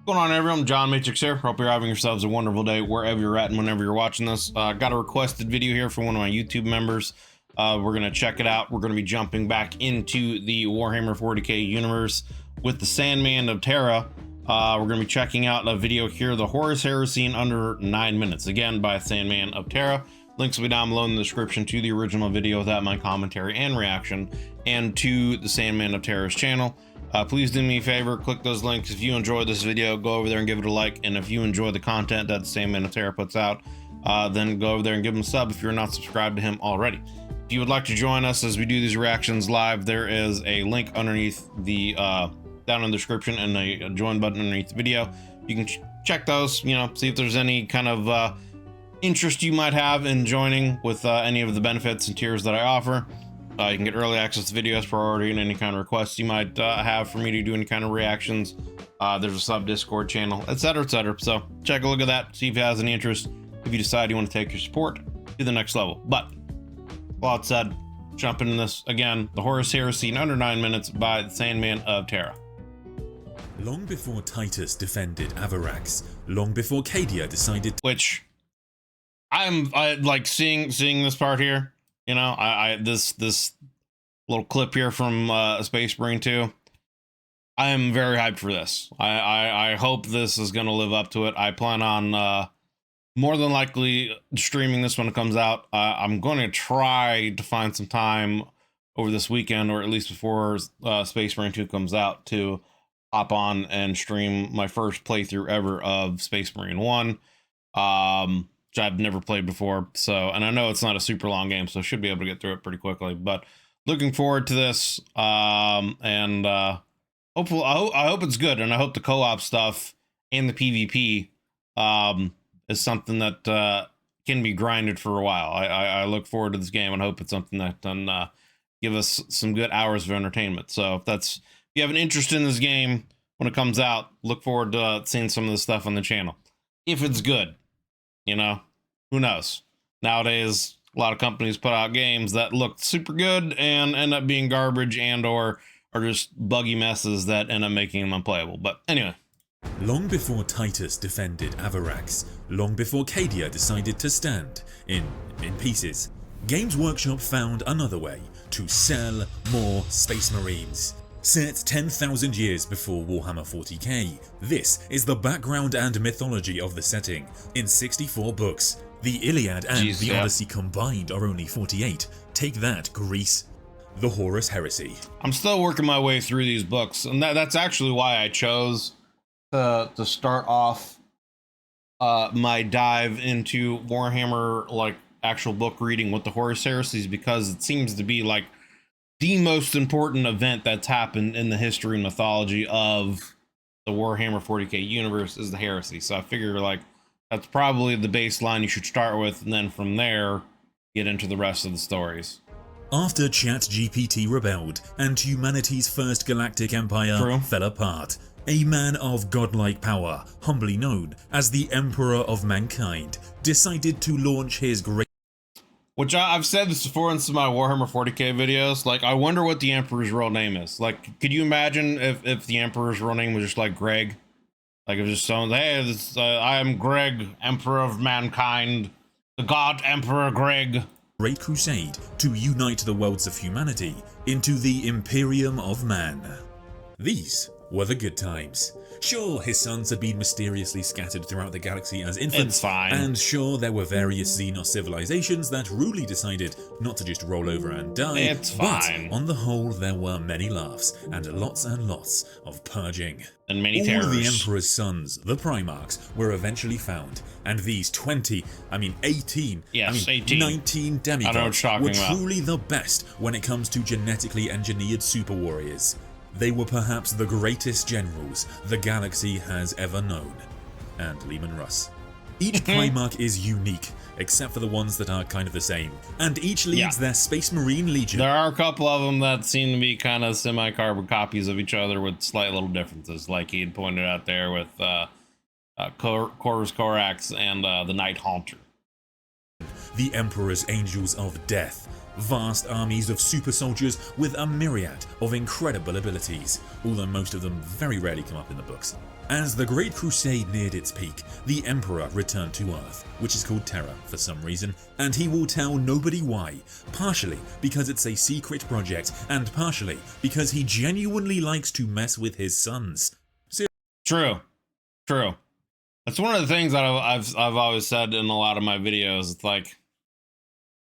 Going on, everyone? John Matrix here. Hope you're having yourselves a wonderful day wherever you're at and whenever you're watching this. Got a requested video here from one of my YouTube members. We're going to check it out. We're going to be jumping back into the Warhammer 40k universe with the Sandman of Terra. We're going to be checking out a video here, the Horus Heresy in under 9 minutes, again by Sandman of Terra. Links will be down below in the description to the original video without my commentary and reaction, and to the Sandman of Terra's channel. Please do me a favor, click those links. If you enjoyed this video, go over there and give it a like. And if you enjoy the content that the Sandman of Terra puts out, then go over there and give him a sub if you're not subscribed to him already. If you would like to join us as we do these reactions live, there is a link underneath the down in the description and a join button underneath the video. You can check those, you know, see if there's any kind of interest you might have in joining with any of the benefits and tiers that I offer. You can get early access to videos, priority, and any kind of requests you might have for me to do any kind of reactions. There's a sub Discord channel, etc., etc. So check a look at that, see if it has any interest, if you decide you want to take your support to the next level. But a lot said, jumping in this again, the Horus Heresy in under 9 minutes by the Sandman of Terra. Long before Titus defended Avarax, long before Cadia decided, which I like seeing this part here. You know, this little clip here from Space Marine 2. I am very hyped for this. I hope this is going to live up to it. I plan on more than likely streaming this when it comes out. I'm going to try to find some time over this weekend, or at least before Space Marine 2 comes out, to hop on and stream my first playthrough ever of Space Marine 1. Which I've never played before, so, and I know it's not a super long game, so I should be able to get through it pretty quickly. But looking forward to this, and hopefully, I hope it's good, and I hope the co-op stuff and the PvP is something that can be grinded for a while. I look forward to this game and hope it's something that can give us some good hours of entertainment. So if you have an interest in this game when it comes out, look forward to seeing some of the stuff on the channel. If it's good, you know, who knows? Nowadays, a lot of companies put out games that look super good and end up being garbage and/or are just buggy messes that end up making them unplayable. But anyway. Long before Titus defended Avarax, long before Cadia decided to stand in pieces, Games Workshop found another way to sell more Space Marines. Set 10,000 years before Warhammer 40k, this is the background and mythology of the setting in 64 books. The Iliad and the Odyssey combined are only 48. Take that, Greece. The Horus Heresy. I'm still working my way through these books, and that's actually why I chose to start off my dive into Warhammer, like actual book reading with the Horus Heresies, because it seems to be like the most important event that's happened in the history and mythology of the Warhammer 40k universe is the Heresy. So I figure like that's probably the baseline you should start with, and then from there get into the rest of the stories. After ChatGPT rebelled and humanity's first galactic empire fell apart, a man of godlike power, humbly known as the Emperor of Mankind, decided to launch his great... Which I've said this before in some of my Warhammer 40k videos. Like, I wonder what the Emperor's real name is. Like, could you imagine if the Emperor's real name was just like Greg? Like, it was just someone, hey, I am Greg, Emperor of Mankind, the God Emperor Greg. Great Crusade to unite the worlds of humanity into the Imperium of Man. These were the good times. Sure, his sons had been mysteriously scattered throughout the galaxy as infants, and sure, there were various Xenos civilizations that rudely decided not to just roll over and die, but on the whole, there were many laughs and lots of purging. And many All terrors. of the Emperor's sons, the Primarchs, were eventually found, and these 19 demigods were truly the best when it comes to genetically engineered super warriors. They were perhaps the greatest generals the galaxy has ever known. And Lehman Russ. Each Primarch is unique, except for the ones that are kind of the same, and each leads their Space Marine Legion. There are a couple of them that seem to be kind of semi-carbon copies of each other with slight little differences, like he had pointed out there with Horus Corax and the Night Haunter. the Emperor's Angels of Death, vast armies of super soldiers with a myriad of incredible abilities, although most of them very rarely come up in the books. As the Great Crusade neared its peak, the Emperor returned to Earth, which is called Terra for some reason, and he will tell nobody why, partially because it's a secret project, and partially because he genuinely likes to mess with his sons. True. That's one of the things that I've always said in a lot of my videos. It's like,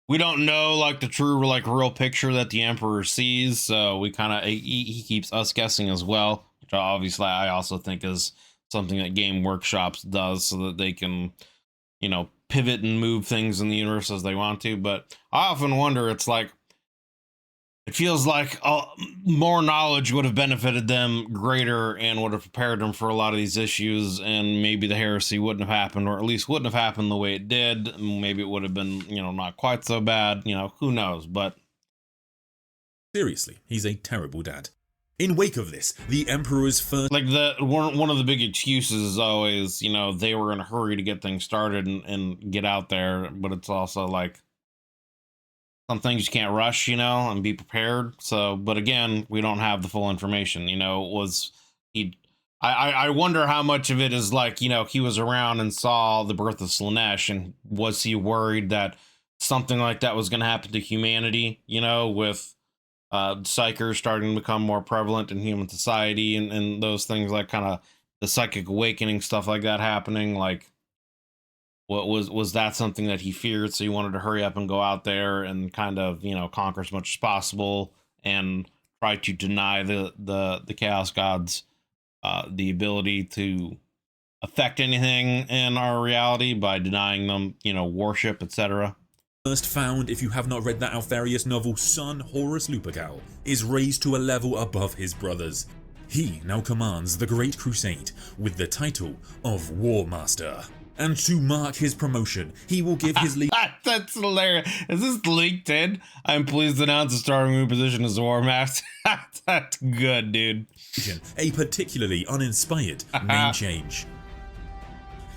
we don't know like the true like real picture that the Emperor sees, so we kind of he keeps us guessing as well, which obviously I also think is something that Game Workshops does so that they can, you know, pivot and move things in the universe as they want to. But I often wonder, it's like, it feels like more knowledge would have benefited them greater and would have prepared them for a lot of these issues, and maybe the heresy wouldn't have happened, or at least wouldn't have happened the way it did. Maybe it would have been, you know, not quite so bad, you know, who knows. But seriously, he's a terrible dad. In wake of this, the Emperor's first... Like, one of the big excuses is always, you know, they were in a hurry to get things started and get out there, but it's also like, some things you can't rush, you know, and be prepared. So, but again, we don't have the full information, you know. I wonder how much of it is like, you know, he was around and saw the birth of Slaanesh, and was he worried that something like that was going to happen to humanity, you know, with psychers starting to become more prevalent in human society, and those things, like kind of the psychic awakening stuff like that happening. Like, what was that something that he feared, so he wanted to hurry up and go out there and kind of, you know, conquer as much as possible and try to deny the Chaos Gods the ability to affect anything in our reality by denying them, you know, worship, etc. First found, if you have not read that Alfarius novel, son Horus Lupercal is raised to a level above his brothers. He now commands the Great Crusade with the title of War Master. And to mark his promotion, he will give his lead. That's hilarious. Is this linked in? I'm pleased to announce the starting new position as War Master. That's good, dude. A particularly uninspired name change.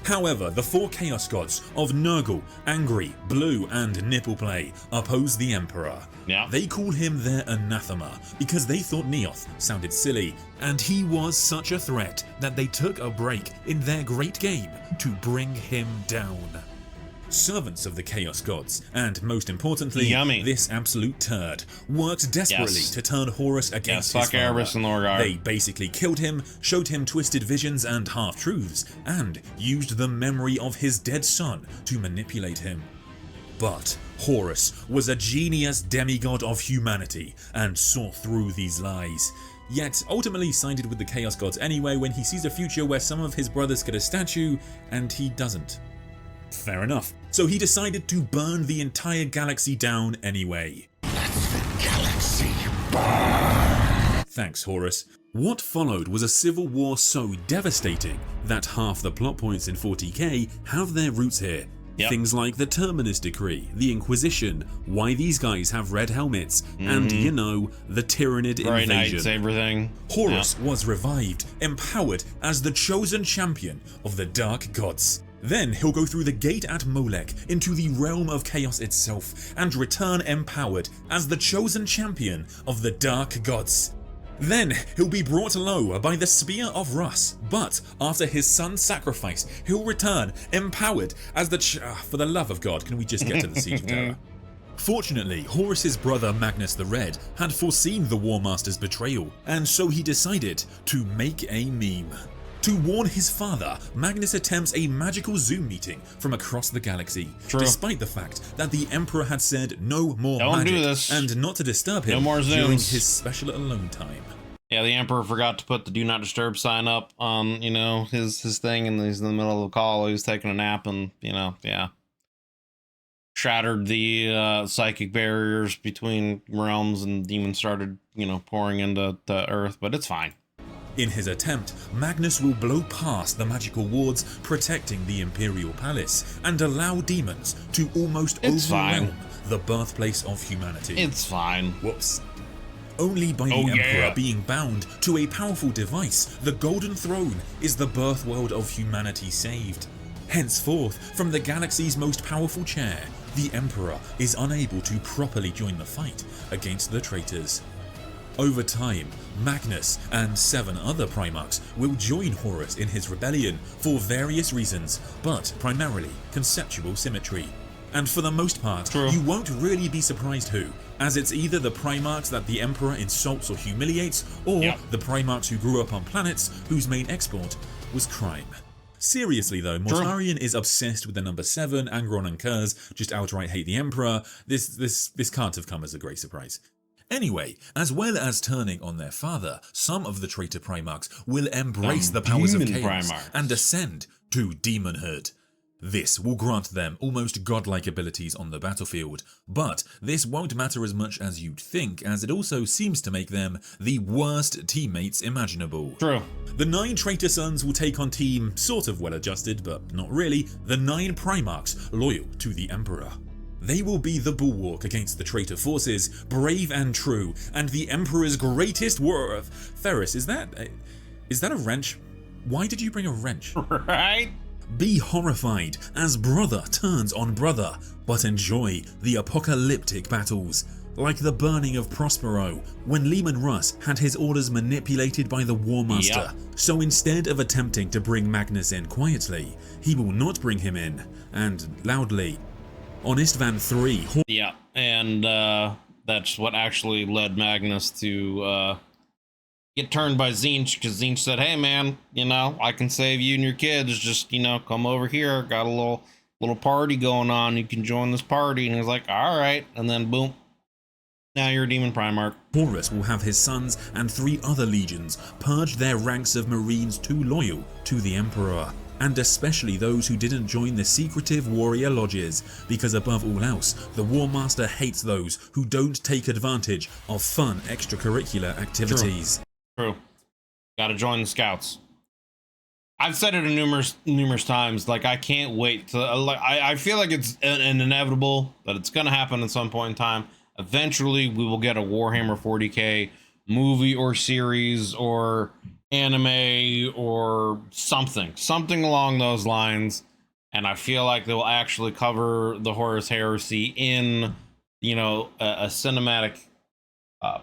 However, the four Chaos Gods of Nurgle, Angry, Blue, and Nippleplay oppose the Emperor. Yeah. They call him their anathema because they thought Neoth sounded silly, and he was such a threat that they took a break in their great game to bring him down. Servants of the Chaos Gods, and most importantly, this absolute turd, worked desperately to turn Horus against his father. Erebus and Lorgar. They basically killed him, showed him twisted visions and half-truths, and used the memory of his dead son to manipulate him. But Horus was a genius demigod of humanity and saw through these lies. Yet ultimately sided with the Chaos Gods anyway when he sees a future where some of his brothers get a statue and he doesn't. Fair enough. So he decided to burn the entire galaxy down anyway. Let the galaxy burn. Thanks, Horus. What followed was a civil war so devastating that half the plot points in 40k have their roots here. Yep. Things like the Terminus Decree, the Inquisition, why these guys have red helmets, and, you know, the Tyrannid invasion. Lightsaber thing. Horus was revived, empowered as the chosen champion of the Dark Gods. Then he'll go through the gate at Molech into the realm of chaos itself and return empowered as the chosen champion of the Dark Gods. Then he'll be brought low by the Spear of Rus, but after his son's sacrifice, he'll return empowered as the for the love of God, can we just get to the Siege of Terra? Fortunately, Horus's brother Magnus the Red had foreseen the War Master's betrayal, and so he decided to make a meme. To warn his father, Magnus attempts a magical Zoom meeting from across the galaxy, despite the fact that the Emperor had said no more magic and not to disturb him during his special alone time. Yeah, the Emperor forgot to put the Do Not Disturb sign up on, you know, his thing, and he's in the middle of the call, he was taking a nap, and, you know, yeah. Shattered the psychic barriers between realms, and demons started, you know, pouring into the Earth, but it's fine. In his attempt, Magnus will blow past the magical wards protecting the Imperial Palace and allow demons to almost overwhelm the birthplace of humanity. It's fine. Whoops. Only by the Emperor being bound to a powerful device, the Golden Throne, is the birth world of humanity saved. Henceforth, from the galaxy's most powerful chair, the Emperor is unable to properly join the fight against the traitors. Over time, Magnus and 7 other Primarchs will join Horus in his rebellion for various reasons, but primarily conceptual symmetry. And for the most part, you won't really be surprised who, as it's either the Primarchs that the Emperor insults or humiliates, or the Primarchs who grew up on planets whose main export was crime. Seriously though, Mortarion is obsessed with the number 7, Angron and Kurz just outright hate the Emperor. This can't have come as a great surprise. Anyway, as well as turning on their father, some of the traitor Primarchs will embrace the powers of chaos and ascend to demonhood. This will grant them almost godlike abilities on the battlefield, but this won't matter as much as you'd think, as it also seems to make them the worst teammates imaginable. True. The 9 traitor sons will take on team, sort of well-adjusted, but not really, the 9 Primarchs loyal to the Emperor. They will be the bulwark against the traitor forces, brave and true, and the Emperor's greatest warrior. Ferris, is that a wrench? Why did you bring a wrench? Right? Be horrified as brother turns on brother, but enjoy the apocalyptic battles, like the burning of Prospero, when Leman Russ had his orders manipulated by the War Master. So instead of attempting to bring Magnus in quietly, he will not bring him in, and loudly. On Istvan 3, and that's what actually led Magnus to get turned by Tzeentch, because Tzeentch said, hey man, you know, I can save you and your kids, just, you know, come over here, got a little party going on, you can join this party. And he was like, all right, and then boom, now you're a demon Primarch. Horus will have his sons and 3 other legions purge their ranks of Marines too loyal to the Emperor, and especially those who didn't join the secretive warrior lodges, because above all else, the War Master hates those who don't take advantage of fun extracurricular activities. True. Gotta join the Scouts. I've said it numerous times, like I can't wait to, I feel like it's an inevitable that it's gonna happen at some point in time. Eventually we will get a Warhammer 40k movie or series or anime or something along those lines, and I feel like they will actually cover the Horus Heresy in, you know, a cinematic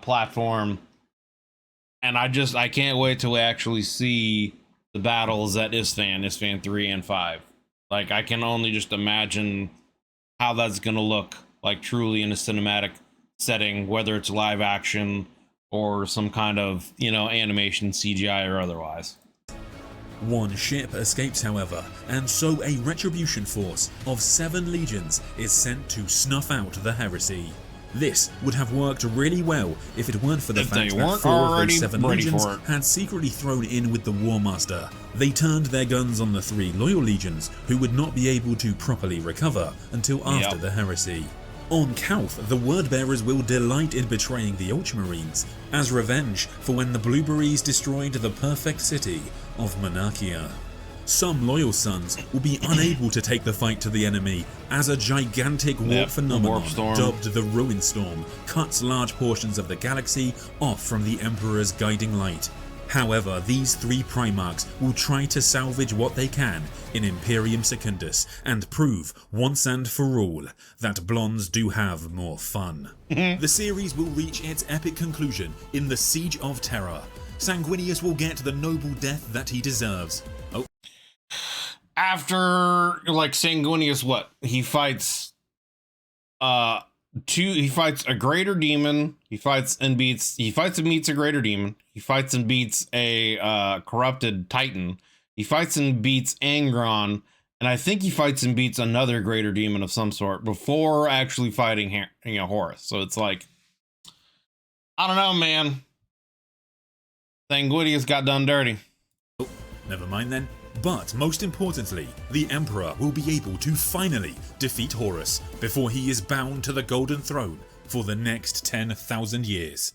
platform. And I can't wait till we actually see the battles at Istvan 3 and 5. Like, I can only just imagine how that's gonna look like truly in a cinematic setting, whether it's live action or some kind of, you know, animation, CGI or otherwise. One ship escapes, however, and so a retribution force of 7 legions is sent to snuff out the heresy. This would have worked really well if it weren't for the fact that 4 of those 7 legions had secretly thrown in with the War Master. They turned their guns on the 3 loyal legions, who would not be able to properly recover until after the heresy. On Calth, the Wordbearers will delight in betraying the Ultramarines as revenge for when the Blueberries destroyed the perfect city of Monarchia. Some loyal sons will be unable to take the fight to the enemy as a gigantic warp phenomenon dubbed the Ruin Storm cuts large portions of the galaxy off from the Emperor's guiding light. However, these 3 Primarchs will try to salvage what they can in Imperium Secundus and prove once and for all that blondes do have more fun. The series will reach its epic conclusion in the Siege of Terra. Sanguinius will get the noble death that he deserves. After, like, Sanguinius, what? He fights he fights a greater demon, he fights and meets a greater demon, he fights and beats a corrupted titan, he fights and beats Angron, and I think he fights and beats another greater demon of some sort before actually fighting, you know, Horus. So it's like, I don't know, man. Sanguinius got done dirty. Oh, never mind then. But most importantly, the Emperor will be able to finally defeat Horus before he is bound to the Golden Throne for the next 10,000 years.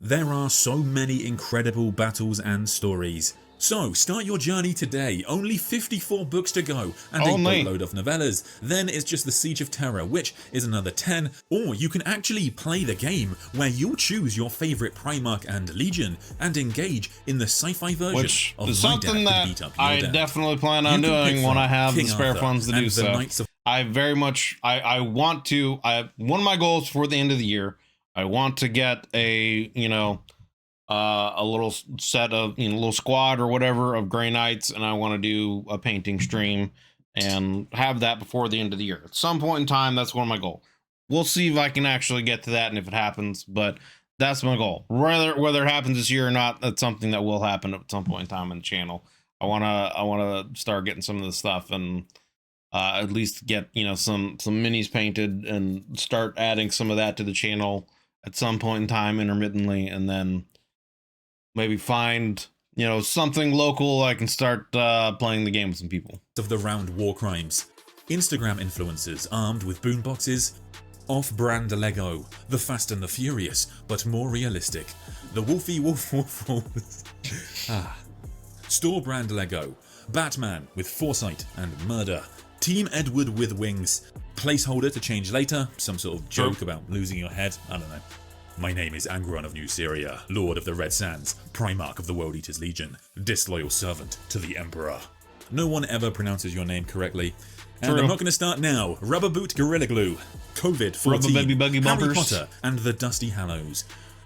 There are so many incredible battles and stories. So start your journey today, only 54 books to go and a boatload of novellas. Then it's just the Siege of Terra, which is another 10, or you can actually play the game where you'll choose your favourite Primarch and Legion and engage in the sci-fi version which of is something that I definitely plan on doing when I have the spare funds to do so. I very much, I want to, one of my goals for the end of the year, I want to get a, you know, a little set of, you know, little squad or whatever of Grey Knights, and I want to do a painting stream and have that before the end of the year. At some point in time, that's one of my goals. We'll see if I can actually get to that and if it happens, but that's my goal. Whether it happens this year or not, that's something that will happen at some point in time on the channel. I wanna start getting some of this stuff and at least get, you know, some minis painted and start adding some of that to the channel at some point in time intermittently, and then maybe find, you know, something local I can start playing the game with some people. Of the round war crimes, Instagram influencers armed with boomboxes, off-brand Lego, the Fast and the Furious, but more realistic, the Wolfie Wolf Wolf Wolf. Store brand Lego, Batman with foresight and murder, Team Edward with wings, placeholder to change later, some sort of joke about losing your head, I don't know. My name is Angron of New Syria, Lord of the Red Sands, Primarch of the World Eaters Legion, disloyal servant to the Emperor. No one ever pronounces your name correctly. And I'm not going to start now. Rubber Boot Gorilla Glue, COVID-14, Rubber Baby Buggy Harry Bumpers, Potter and the Dusty Hallows.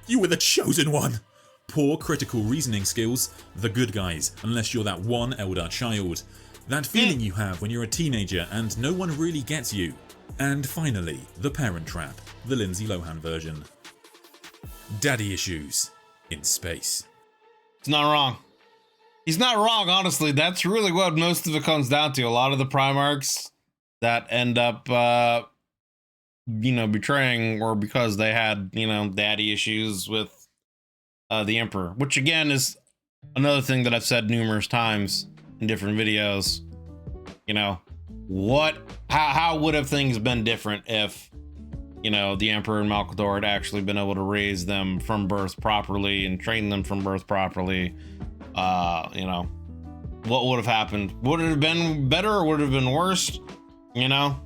You were the chosen one! Poor critical reasoning skills, the good guys, unless you're that one Eldar child. That feeling you have when you're a teenager and no one really gets you. And finally, the Parent Trap, the Lindsay Lohan version. Daddy issues in space. It's not wrong. He's not wrong, honestly. That's really what most of it comes down to. A lot of the Primarchs that end up, you know, betraying were because they had, you know, daddy issues with the Emperor, which again is another thing that I've said numerous times in different videos. You know, how would have things been different if, you know, the Emperor and Malcador had actually been able to raise them from birth properly and train them from birth properly? You know, what would have happened? Would it have been better or would it have been worse? You know,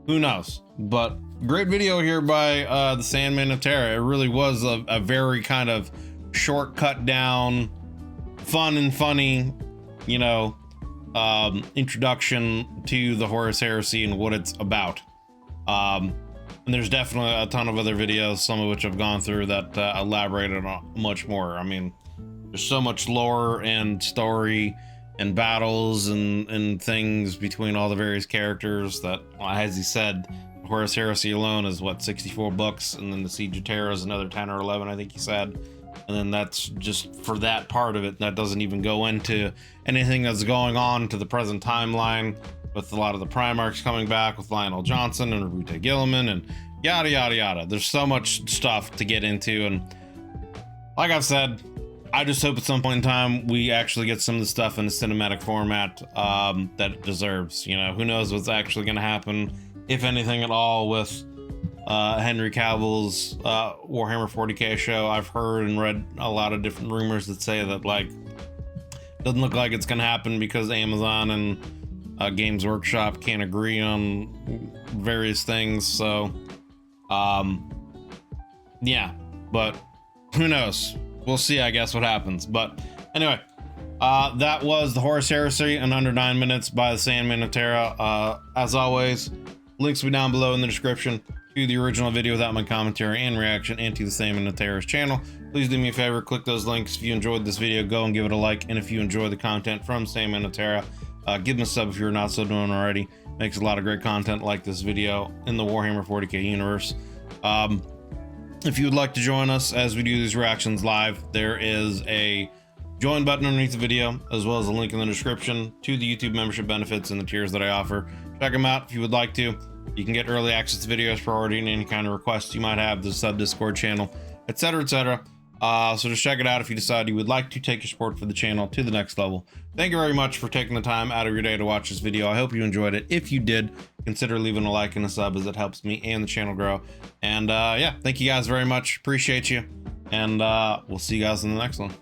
who knows? But great video here by the Sandman of Terra. It really was a very kind of shortcut down, fun and funny, you know, introduction to the Horus Heresy and what it's about. And there's definitely a ton of other videos, some of which I've gone through, that elaborated on much more. I mean, there's so much lore and story and battles and things between all the various characters that, as he said, Horus Heresy alone is what, 64 books, and then the Siege of Terra is another 10 or 11, I think he said. And then that's just for that part of it. That doesn't even go into anything that's going on to the present timeline with a lot of the Primarchs coming back with Lionel Johnson and Rute Gilliman and yada yada yada. There's so much stuff to get into, and like I've said, I just hope at some point in time we actually get some of the stuff in the cinematic format that it deserves. You know, who knows what's actually going to happen, if anything at all, with Henry Cavill's Warhammer 40k show. I've heard and read a lot of different rumors that say that, like, doesn't look like it's going to happen because Amazon and Games Workshop can't agree on various things. So, yeah, but who knows? We'll see, I guess, what happens. But anyway, that was the Horus Heresy in under 9 minutes by the Sandman of Terra. As always, links will be down below in the description to the original video without my commentary and reaction, and to the Sandman of Terra's channel. Please do me a favor, click those links. If you enjoyed this video, go and give it a like. And if you enjoy the content from Sandman of Terra, give him a sub if you're not so doing already. Makes a lot of great content like this video in the Warhammer 40k universe. If you would like to join us as we do these reactions live, there is a join button underneath the video, as well as a link in the description to the YouTube membership benefits and the tiers that I offer. Check them out if you would like to. You can get early access to videos, priority, and any kind of requests you might have, the sub Discord channel, etc., etc. So just check it out if you decide you would like to take your support for the channel to the next level. Thank you very much for taking the time out of your day to watch this video. I hope you enjoyed it. If you did, consider leaving a like and a sub, as it helps me and the channel grow. And yeah, thank you guys very much. Appreciate you. And we'll see you guys in the next one.